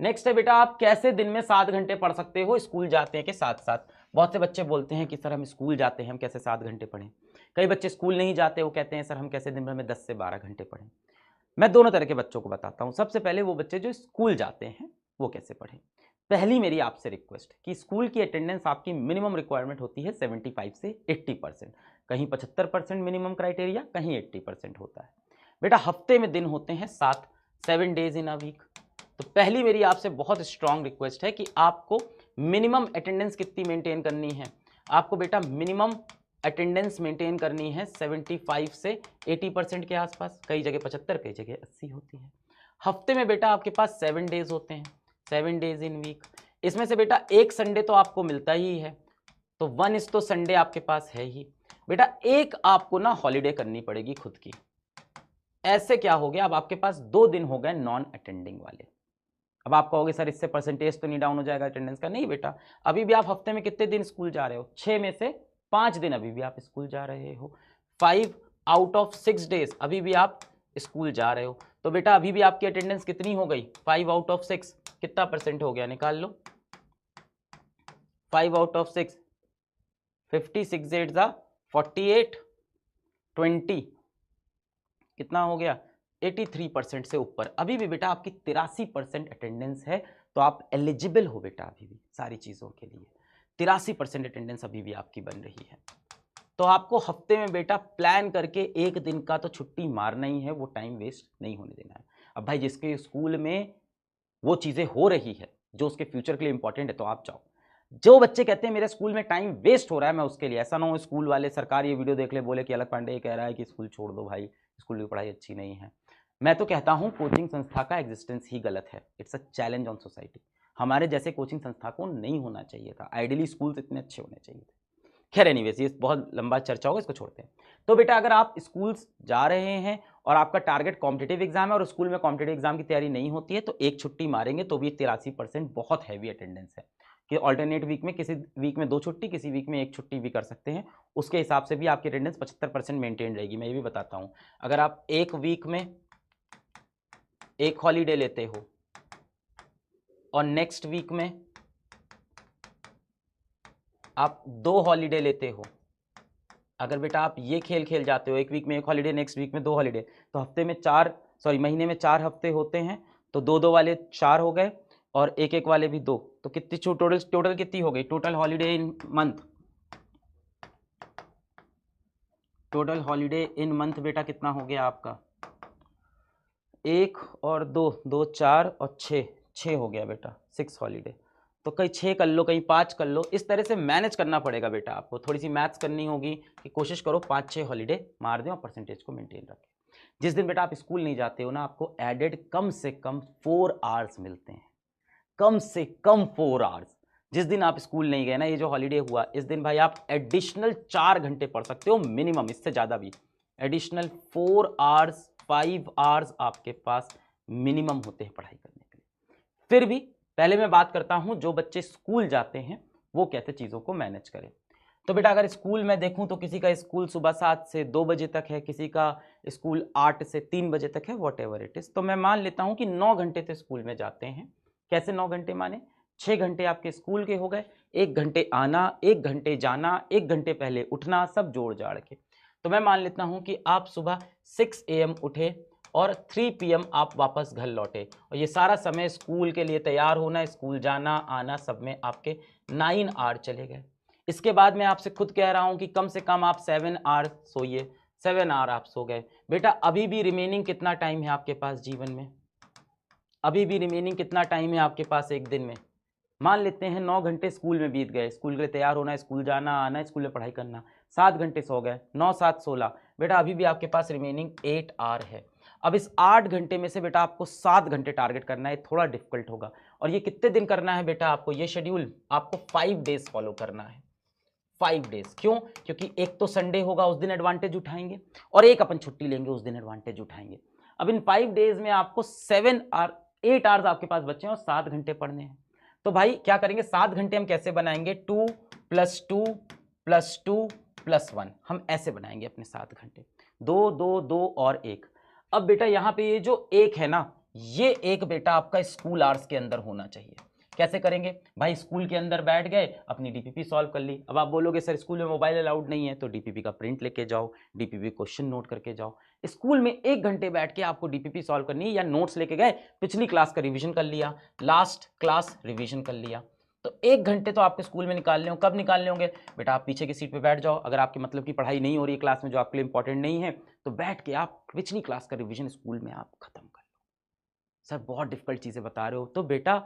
Next है बेटा, आप कैसे दिन में 7 घंटे पढ़ सकते हो स्कूल जाते हैं के साथ साथ। बहुत से बच्चे बोलते हैं कि सर हम स्कूल जाते हैं, हम कैसे 7 घंटे पढ़ें। कई बच्चे स्कूल नहीं जाते, वो कहते हैं सर हम कैसे दिन भर में 10 से 12 घंटे पढ़ें। मैं दोनों तरह के बच्चों को बताता हूँ। सबसे पहले वो बच्चे जो स्कूल जाते हैं वो कैसे पढ़ें। पहली मेरी आपसे रिक्वेस्ट कि स्कूल की अटेंडेंस आपकी मिनिमम रिक्वायरमेंट होती है 75 से 80%। कहीं 75% मिनिमम क्राइटेरिया, कहीं 80% होता है। बेटा हफ्ते में दिन होते हैं 7, 7 डेज इन अ वीक। तो पहली मेरी आपसे बहुत स्ट्रांग रिक्वेस्ट है कि आपको मिनिमम अटेंडेंस कितनी मेंटेन करनी है। आपको बेटा मिनिमम अटेंडेंस मेंटेन करनी है 75 से 80% के आसपास। कई जगह 75, कई जगह 80 होती है। हफ्ते में बेटा आपके पास 7 डेज होते हैं, 7 डेज इन वीक। इसमें से बेटा एक संडे तो आपको मिलता ही है, तो 1 तो संडे आपके पास है ही। बेटा एक आपको ना हॉलीडे करनी पड़ेगी खुद की। ऐसे क्या हो गया, अब आपके पास 2 दिन हो गए नॉन अटेंडिंग वाले। अब आप कहोगे सर इससे परसेंटेज तो नहीं डाउन हो जाएगा अटेंडेंस का। नहीं बेटा, अभी भी आप हफ्ते में कितने दिन स्कूल जा रहे हो, 6 में से 5 दिन अभी भी आप स्कूल जा रहे हो। 5 आउट ऑफ 6 डेज अभी भी आप स्कूल जा रहे हो। तो बेटा अभी भी आपकी अटेंडेंस कितनी हो गई, 5 आउट ऑफ 6 कितना परसेंट हो गया, निकाल लो। 5 आउट ऑफ 6, 56 8 जा 48, 20 कितना हो गया, 83% से ऊपर। अभी भी बेटा आपकी 83% अटेंडेंस है, तो आप एलिजिबल हो बेटा अभी भी सारी चीज़ों के लिए। 83% अटेंडेंस अभी भी आपकी बन रही है। तो आपको हफ्ते में बेटा प्लान करके एक दिन का तो छुट्टी मारना ही है, वो टाइम वेस्ट नहीं होने देना है। अब भाई जिसके स्कूल में वो चीज़ें हो रही है जो उसके फ्यूचर के लिए इंपॉर्टेंट है, तो आप जाओ। जो बच्चे कहते हैं मेरे स्कूल में टाइम वेस्ट हो रहा है, मैं उसके लिए, ऐसा ना हो स्कूल वाले सरकार ये वीडियो देख ले बोले कि अलग पांडे कह रहा है कि स्कूल छोड़ दो भाई, स्कूल की पढ़ाई अच्छी नहीं है। मैं तो कहता हूं कोचिंग संस्था का एग्जिस्टेंस ही गलत है। It's a challenge on society. हमारे जैसे कोचिंग संस्था को नहीं होना चाहिए था। आइडियली स्कूल इतने अच्छे होने चाहिए थे। खैर एनीवेज, ये बहुत लंबा चर्चा होगा, इसको छोड़ते हैं। तो बेटा अगर आप स्कूल्स जा रहे हैं और आपका टारगेट कॉम्पिटिटिव एग्जाम है और स्कूल में कॉम्पिटिटिव एग्जाम की तैयारी नहीं होती है, तो एक छुट्टी मारेंगे तो भी 83% बहुत हैवी अटेंडेंस है। कि ऑल्टरनेट वीक में, किसी वीक में 2 छुट्टी, किसी वीक में 1 छुट्टी भी कर सकते हैं। उसके हिसाब से भी आपकी अटेंडेंस 75% मेंटेन रहेगी। मैं ये भी बताता हूँ, अगर आप एक वीक में 1 हॉलीडे लेते हो और नेक्स्ट वीक में आप 2 हॉलीडे लेते हो, अगर बेटा आप ये खेल खेल जाते हो, एक वीक में 1 हॉलीडे, नेक्स्ट वीक में 2 हॉलीडे, तो हफ्ते में 4, सॉरी महीने में 4 हफ्ते होते हैं, तो 2-2 वाले 4 हो गए और 1-1 वाले भी 2, तो कितनी टोटल कितनी हो गई, टोटल हॉलीडे इन मंथ, टोटल हॉलीडे इन मंथ बेटा कितना हो गया आपका, 1 और 2, 2 4 और 6 हो गया बेटा, 6 हॉलीडे। तो कहीं 6 कर लो, कहीं 5 कर लो, इस तरह से मैनेज करना पड़ेगा बेटा आपको। थोड़ी सी मैथ्स करनी होगी कि कोशिश करो 5-6 हॉलीडे मार दें और परसेंटेज को मेंटेन रखें। जिस दिन बेटा आप स्कूल नहीं जाते हो ना, आपको एडेड कम से कम 4 आवर्स मिलते हैं, कम से कम 4 आवर्स। जिस दिन आप स्कूल नहीं गए ना, ये जो हॉलीडे हुआ, इस दिन भाई आप एडिशनल 4 घंटे पढ़ सकते हो मिनिमम, इससे ज़्यादा भी। एडिशनल 4 आवर्स, 5 आवर्स आपके पास मिनिमम होते हैं पढ़ाई करने के लिए। फिर भी पहले मैं बात करता हूं जो बच्चे स्कूल जाते हैं वो कैसे चीज़ों को मैनेज करें। तो बेटा अगर स्कूल में देखूं तो किसी का स्कूल सुबह 7 से 2 बजे तक है, किसी का स्कूल 8 से 3 बजे तक है, वॉट एवर इट इज़। तो मैं मान लेता हूं कि 9 घंटे तो स्कूल में जाते हैं। कैसे 9 घंटे माने, 6 घंटे आपके स्कूल के हो गए, 1 घंटे आना, 1 घंटे जाना, 1 घंटे पहले उठना, सब जोड़ जाड़ के। तो मैं मान लेता हूं कि आप सुबह 6 AM उठे और 3 PM आप वापस घर लौटे, और ये सारा समय स्कूल के लिए तैयार होना, स्कूल जाना आना, सब में आपके 9 आवर चले गए। इसके बाद मैं आपसे खुद कह रहा हूं कि कम से कम आप 7 आवर सोइए, 7 आवर आप सो गए। बेटा अभी भी रिमेनिंग कितना टाइम है आपके पास जीवन में, अभी भी रिमेनिंग कितना टाइम है आपके पास एक दिन में। मान लेते हैं 9 घंटे स्कूल में बीत गए, स्कूल के लिए तैयार होना, स्कूल जाना आना, स्कूल में पढ़ाई करना, 7 घंटे सो गए, 9 7 16। बेटा अभी भी आपके पास रिमेनिंग 8 आवर है। अब इस 8 घंटे में से बेटा आपको 7 घंटे टारगेट करना है, थोड़ा डिफिकल्ट होगा। और ये कितने दिन करना है बेटा आपको, ये शेड्यूल आपको 5 डेज फॉलो करना है। 5 डेज क्यों, क्योंकि एक तो संडे होगा, उस दिन एडवांटेज उठाएंगे, और एक अपन छुट्टी लेंगे, उस दिन एडवांटेज उठाएंगे। अब इन 5 डेज में आपको 8 आवर्स आपके पास बचे हैं और 7 घंटे पढ़ने हैं। तो भाई क्या करेंगे, 7 घंटे हम कैसे बनाएंगे, 2 + 2 + 2 + 1, हम ऐसे बनाएंगे अपने 7 घंटे, 2 2 2 और 1। अब बेटा यहाँ पे ये जो 1 है ना, ये एक बेटा आपका स्कूल आवर्स के अंदर होना चाहिए। कैसे करेंगे भाई, स्कूल के अंदर बैठ गए, अपनी डीपीपी सॉल्व कर ली। अब आप बोलोगे सर स्कूल में मोबाइल अलाउड नहीं है, तो डीपीपी का प्रिंट लेके जाओ, डीपीपी क्वेश्चन नोट करके जाओ। स्कूल में 1 घंटे बैठ के आपको डीपीपी सॉल्व करनी है, या नोट्स लेके गए, पिछली क्लास का रिवीजन कर लिया, लास्ट क्लास रिवीजन कर लिया। तो 1 घंटे तो आपके स्कूल में निकालने हो। कब निकालने होंगे बेटा, आप पीछे की सीट पे बैठ जाओ। अगर आपकी मतलब की पढ़ाई नहीं हो रही है क्लास में, जो आपके लिए इंपॉर्टेंट नहीं है, तो बैठ के आप पिछली क्लास का रिवीजन स्कूल में आप खत्म कर लो। सर बहुत डिफिकल्ट चीजें बता रहे हो, तो बेटा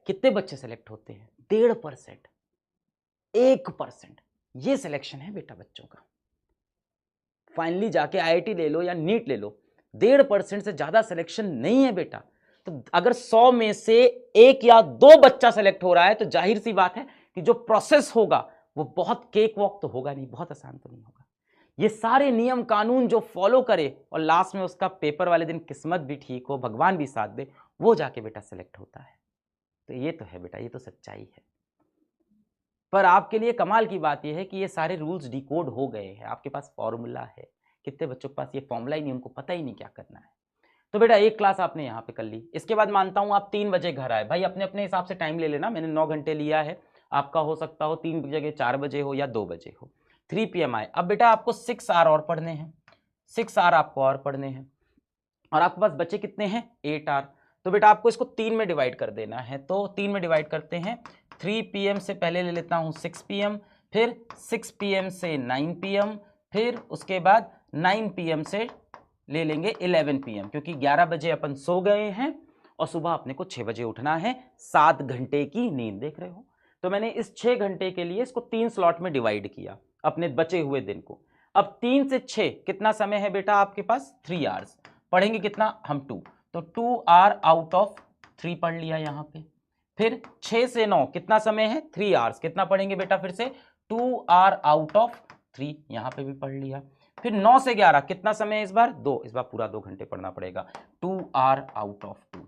कितने बच्चे सेलेक्ट होते हैं? 1.5%, 1%। ये सिलेक्शन है बेटा बच्चों का। फाइनली जाके आईआईटी ले लो या नीट ले लो, 1.5% से ज्यादा सिलेक्शन नहीं है बेटा। तो अगर 100 में से 1 या 2 बच्चा सेलेक्ट हो रहा है, तो जाहिर सी बात है कि जो प्रोसेस होगा वो बहुत केक वॉक तो होगा नहीं, बहुत आसान तो नहीं होगा। ये सारे नियम कानून जो फॉलो करे और लास्ट में उसका पेपर वाले दिन किस्मत भी ठीक हो, भगवान भी साथ दे, वो जाके बेटा सेलेक्ट होता है। तो ये तो है बेटा, ये तो सच्चाई है। पर आपके लिए कमाल की बात यह है कि ये सारे रूल्स डिकोड हो गए हैं, आपके पास फॉर्मूला है। कितने बच्चों के पास ये फॉर्मूला ही नहीं, उनको पता ही नहीं क्या करना है। तो बेटा एक क्लास आपने यहाँ पे कर ली, इसके बाद मानता हूँ आप 3 बजे घर आए। भाई अपने अपने हिसाब से टाइम ले लेना, मैंने 9 घंटे लिया है, आपका हो सकता हो 3 की जगह 4 बजे हो या 2 बजे हो। 3 PM आए। अब बेटा आपको 6 आवर और पढ़ने हैं, 6 आवर आपको और पढ़ने हैं, और आपके पास बचे कितने हैं? 8 आवर। तो बेटा आपको इसको 3 में डिवाइड कर देना है। तो 3 में डिवाइड करते हैं। 3 PM से पहले ले लेता हूं 6 PM, फिर 6 PM से 9 PM, फिर उसके बाद 9 PM से ले लेंगे 11 PM, क्योंकि 11 बजे अपन सो गए हैं और सुबह अपने को 6 बजे उठना है। 7 घंटे की नींद, देख रहे हो। तो मैंने इस 6 घंटे के लिए इसको 3 स्लॉट में डिवाइड किया अपने बचे हुए दिन को। अब 3 से 6 कितना समय है बेटा आपके पास? 3 आवर्स। पढ़ेंगे कितना हम? 2। तो 2 आवर आउट ऑफ 3 पढ़ लिया यहां पे। फिर 6 से 9 कितना समय है? 3 आवर्स। कितना पढ़ेंगे बेटा फिर से? 2 आवर आउट ऑफ 3, यहां पे भी पढ़ लिया। फिर 9 से 11 कितना समय है इस बार? 2। इस बार पूरा 2 घंटे पढ़ना पड़ेगा, 2 आवर आउट ऑफ 2।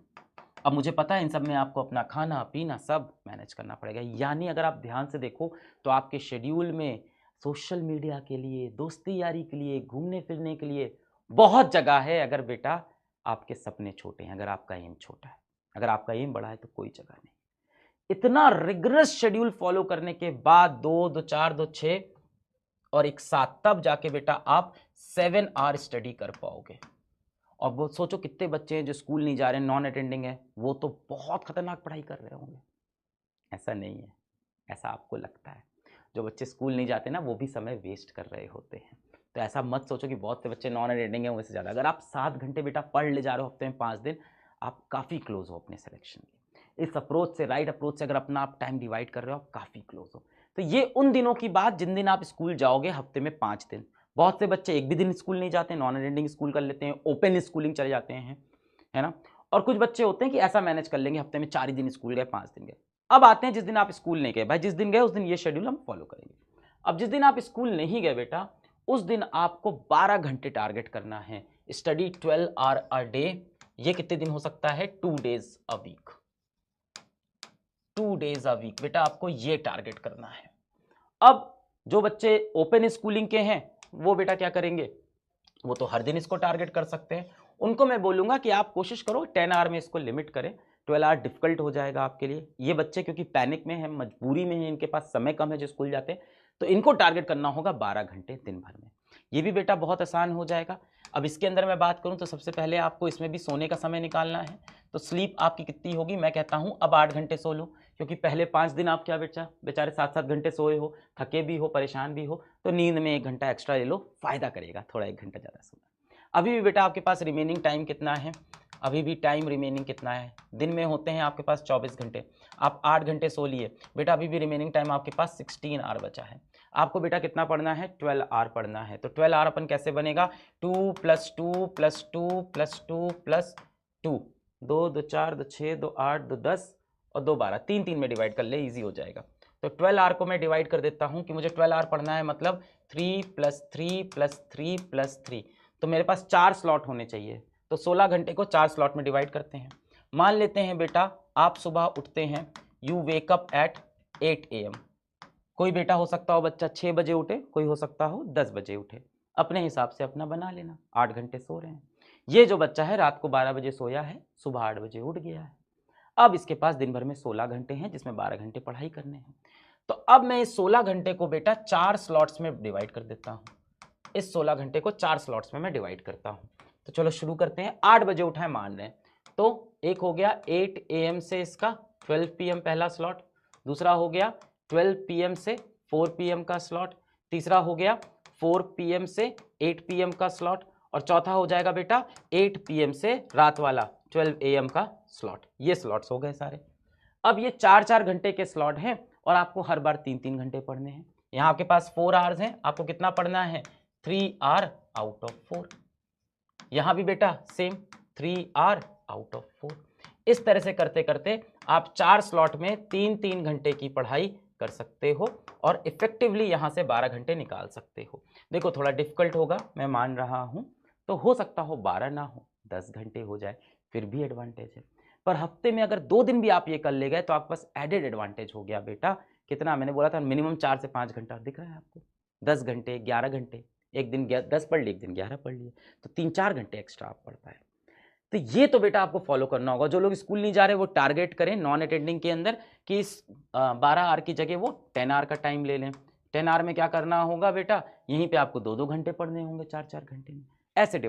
अब मुझे पता है इन सब में आपको अपना खाना पीना सब मैनेज करना पड़ेगा। यानी अगर आप ध्यान से देखो तो आपके शेड्यूल में सोशल मीडिया के लिए, दोस्ती यारी के लिए, घूमने फिरने के लिए बहुत जगह है। अगर बेटा आपके सपने छोटे हैं, अगर आपका एम छोटा है, अगर आपका एम बड़ा है, तो कोई जगह नहीं। इतना रिगरस शेड्यूल फॉलो करने के बाद 2, 2, 4, 2, 6 और एक 7, तब जाके बेटा आप 7 आवर स्टडी कर पाओगे। और वो सोचो कितने बच्चे हैं जो स्कूल नहीं जा रहे हैं, नॉन अटेंडिंग है, वो तो बहुत खतरनाक पढ़ाई कर रहे होंगे। ऐसा नहीं है, ऐसा आपको लगता है। जो बच्चे स्कूल नहीं जाते ना, वो भी समय वेस्ट कर रहे होते हैं। तो ऐसा मत सोचो कि बहुत से बच्चे नॉन अटेंडिंग हैं वैसे ज़्यादा। अगर आप 7 घंटे बेटा पढ़ ले जा रहे हो हफ्ते में 5 दिन, आप काफ़ी क्लोज हो अपने सिलेक्शन के। इस अप्रोच से, राइट अप्रोच से अगर अपना आप टाइम डिवाइड कर रहे हो, आप काफ़ी क्लोज हो। तो ये उन दिनों की बात जिन दिन आप स्कूल जाओगे, हफ्ते में 5 दिन। बहुत से बच्चे एक भी दिन स्कूल नहीं जाते, नॉन अटेंडिंग स्कूल कर लेते हैं, ओपन स्कूलिंग चले जाते हैं, है ना। और कुछ बच्चे होते हैं कि ऐसा मैनेज कर लेंगे, हफ्ते में 4 ही दिन स्कूल गए, 5 दिन गए। अब आते हैं जिस दिन आप स्कूल नहीं गए। भाई जिस दिन गए उस दिन ये शेड्यूल हम फॉलो करेंगे। अब जिस दिन आप स्कूल नहीं गए बेटा, उस दिन आपको 12 घंटे टारगेट करना है। Study 12 hour a day. ये कितने दिन हो सकता है? 2 days a week. 2 days a week बेटा आपको ये टारगेट करना है। अब जो बच्चे ओपन स्कूलिंग के हैं वो बेटा क्या करेंगे? वो तो हर दिन इसको टारगेट कर सकते हैं। उनको मैं बोलूंगा कि आप कोशिश करो 10 आवर में इसको लिमिट करें। 12 आवर डिफिकल्ट हो जाएगा आपके लिए। ये बच्चे क्योंकि पैनिक में है, मजबूरी में है, इनके पास समय कम है जो स्कूल जाते हैं, तो इनको टारगेट करना होगा 12 घंटे दिन भर में। ये भी बेटा बहुत आसान हो जाएगा। अब इसके अंदर मैं बात करूं तो सबसे पहले आपको इसमें भी सोने का समय निकालना है। तो स्लीप आपकी कितनी होगी? मैं कहता हूं अब 8 घंटे सो लो, क्योंकि पहले 5 दिन आप क्या बेचारे 7-7 घंटे सोए हो, थके भी हो, परेशान भी हो, तो नींद में 1 घंटा एक्स्ट्रा ले लो, फायदा करेगा थोड़ा 1 घंटा ज़्यादा सोना। अभी भी बेटा आपके पास रिमेनिंग टाइम कितना है? अभी भी टाइम रिमेनिंग कितना है? दिन में होते हैं आपके पास 24 घंटे, आप 8 घंटे सो लिए बेटा, अभी भी रिमेनिंग टाइम आपके पास 16 आवर बचा है। आपको बेटा कितना पढ़ना है? 12 आवर पढ़ना है। तो 12 आवर अपन कैसे बनेगा? 2 + 2 + 2 + 2 + 2, 2 2 4 2 6 2 8 2 10 और 2 12, 3 3 में डिवाइड कर ले, ईजी हो जाएगा। तो 12 आवर को मैं डिवाइड कर देता हूँ कि मुझे 12 आवर पढ़ना है, मतलब 3 + 3 + 3 + 3, तो मेरे पास 4 स्लॉट होने चाहिए। तो 16 घंटे को 4 स्लॉट में डिवाइड करते हैं। मान लेते हैं बेटा आप सुबह उठते हैं, you wake up at 8 AM। कोई बेटा हो सकता हो बच्चा 6 बजे उठे, कोई हो सकता हो 10 बजे उठे, अपने हिसाब से अपना बना लेना। 8 घंटे सो रहे हैं, ये जो बच्चा है रात को 12 बजे सोया है, सुबह 8 बजे उठ गया है। अब इसके पास दिन भर में 16 घंटे हैं, जिसमें 12 घंटे पढ़ाई करने हैं। तो अब मैं इस 16 घंटे को बेटा 4 स्लॉट्स में डिवाइड कर देता हूं। इस 16 घंटे को 4 स्लॉट्स में मैं डिवाइड करता हूं। तो चलो शुरू करते हैं। 8 बजे उठा है मान रहे हैं, तो एक हो गया 8 AM से इसका 12 PM पहला स्लॉट, दूसरा हो गया 12 PM से 4 PM का स्लॉट, तीसरा हो गया 4 PM से 8 PM का स्लॉट, और चौथा हो जाएगा बेटा 8 PM से रात वाला 12 AM का स्लॉट। ये स्लॉट्स हो गए सारे। अब ये 4-4 घंटे के स्लॉट हैं और आपको हर बार 3-3 घंटे पढ़ने हैं। यहाँ आपके पास 4 आवर्स हैं, आपको कितना पढ़ना है? 3 आवर आउट ऑफ 4। यहाँ भी बेटा सेम 3 आवर आउट ऑफ 4। इस तरह से करते करते आप 4 स्लॉट में 3-3 घंटे की पढ़ाई कर सकते हो और इफेक्टिवली यहाँ से 12 घंटे निकाल सकते हो। देखो थोड़ा डिफिकल्ट होगा, मैं मान रहा हूँ, तो हो सकता हो 12 ना हो, 10 घंटे हो जाए, फिर भी एडवांटेज है। पर हफ्ते में अगर 2 दिन भी आप ये कर ले गए तो आपके पास एडेड एडवांटेज हो गया बेटा। कितना मैंने बोला था? मिनिमम 4 से 5 घंटा दिख रहा है आपको? 10 घंटे, 11 घंटे, एक दिन 10 पढ़ लिए, एक दिन 11 पढ़ लिए, तो 3-4 घंटे एक्स्ट्रा आप पढ़ पाए। तो ये तो बेटा आपको फॉलो करना होगा। जो लोग स्कूल नहीं जा रहे वो टारगेट करें नॉन अटेंडिंग के अंदर कि इस 12 आवर की जगह वो 10 आवर का टाइम ले लें। 10 आवर में क्या करना होगा बेटा? यहीं पे आपको 2-2 घंटे पढ़ने होंगे 4-4 घंटे में, ऐसे